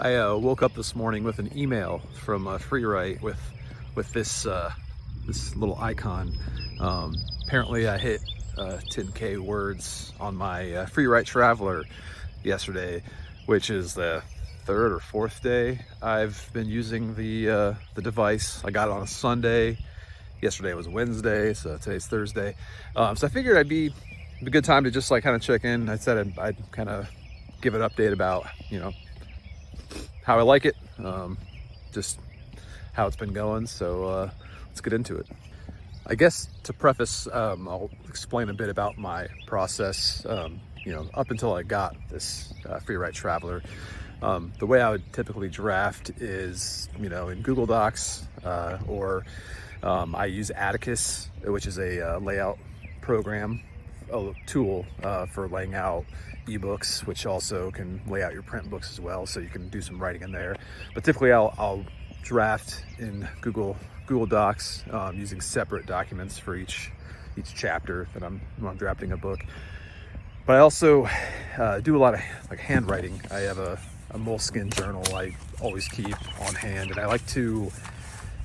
I woke up this morning with an email from Freewrite with this this little icon. Apparently I hit 10K words on my Freewrite Traveler yesterday, which is the third or fourth day I've been using the device. I got it on a Sunday. Yesterday was Wednesday, so today's Thursday. So I figured it'd be a good time to just like kind of check in. I said I'd kind of give an update about, you know, how I like it, just how it's been going. So let's get into it. I guess to preface, I'll explain a bit about my process. You know, up until I got this Freewrite Traveler, the way I would typically draft is, you know, in Google Docs, or I use Atticus, which is a layout program, a tool for laying out ebooks, which also can lay out your print books as well, so you can do some writing in there. But typically I'll draft in Google Docs, using separate documents for each chapter that when I'm drafting a book. But I also do a lot of like handwriting. I have a moleskin journal I always keep on hand, and I like to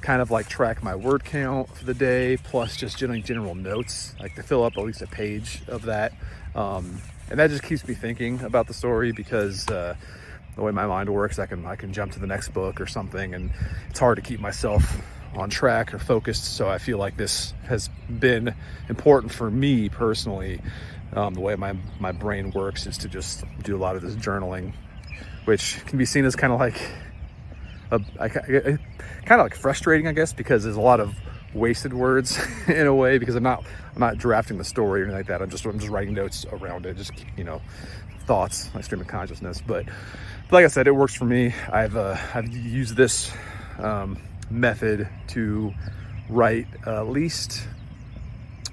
kind of like track my word count for the day, plus just general notes, like to fill up at least a page of that. And that just keeps me thinking about the story, because the way my mind works, I can jump to the next book or something, and it's hard to keep myself on track or focused. So I feel like this has been important for me personally. The way my brain works is to just do a lot of this journaling, which can be seen as kind of like kind of like frustrating, I guess, because there's a lot of wasted words in a way, because I'm not drafting the story or anything like that. I'm just writing notes around it, just, you know, thoughts, my stream of consciousness. But like I said, it works for me. I've used this method to write at least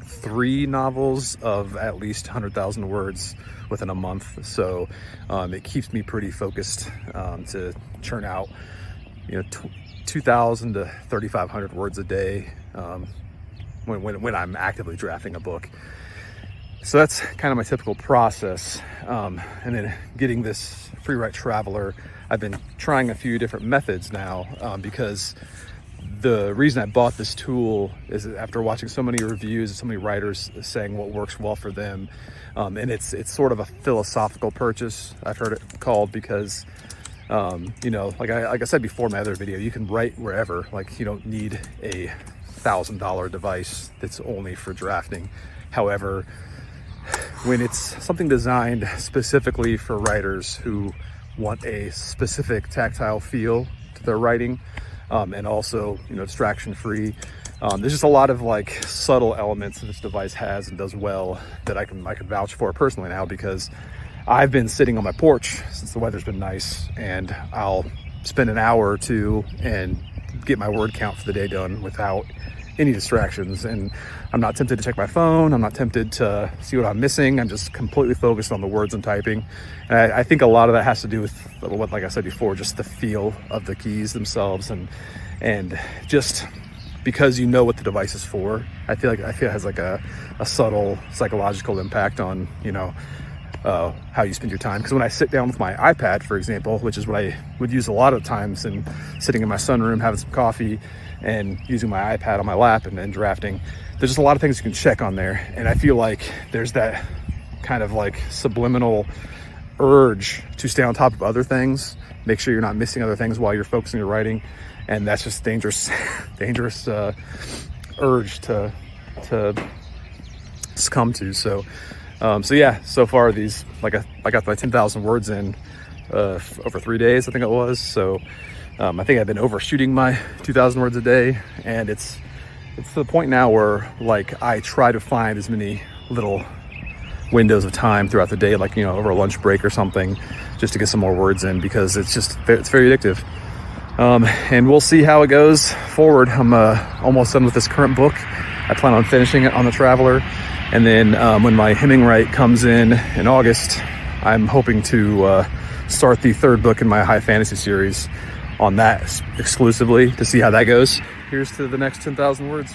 3 novels of at least 100,000 words within a month. So it keeps me pretty focused to churn out, you know, 2,000 to 3,500 words a day when I'm actively drafting a book. So that's kind of my typical process. And then getting this Freewrite Traveler, I've been trying a few different methods now, because the reason I bought this tool is after watching so many reviews and so many writers saying what works well for them. And it's sort of a philosophical purchase, I've heard it called, because you know, like I said before in my other video, you can write wherever. Like, you don't need a $1,000 device that's only for drafting. However, when it's something designed specifically for writers who want a specific tactile feel to their writing, and also, you know, distraction free, there's just a lot of like subtle elements that this device has and does well that I can vouch for personally now, because I've been sitting on my porch since the weather's been nice, and I'll spend an hour or two and get my word count for the day done without any distractions. And I'm not tempted to check my phone. I'm not tempted to see what I'm missing. I'm just completely focused on the words I'm typing. And I think a lot of that has to do with what, like I said before, just the feel of the keys themselves, and just because you know what the device is for. I feel it has like a subtle psychological impact on, you know, how you spend your time. Because when I sit down with my iPad, for example, which is what I would use a lot of times, and sitting in my sunroom having some coffee and using my iPad on my lap and then drafting, there's just a lot of things you can check on there. And I feel like there's that kind of like subliminal urge to stay on top of other things, make sure you're not missing other things while you're focusing your writing. And that's just dangerous urge to succumb to. So yeah, so far these, like I got my 10,000 words in over 3 days, I think it was. So I think I've been overshooting my 2,000 words a day, and it's to the point now where like I try to find as many little windows of time throughout the day, like, you know, over a lunch break or something, just to get some more words in, because it's very addictive. And we'll see how it goes forward. I'm almost done with this current book. I plan on finishing it on the Traveler. And then when my hemming right comes in August, I'm hoping to start the 3rd book in my high fantasy series on that exclusively, to see how that goes. Here's to the next 10,000 words.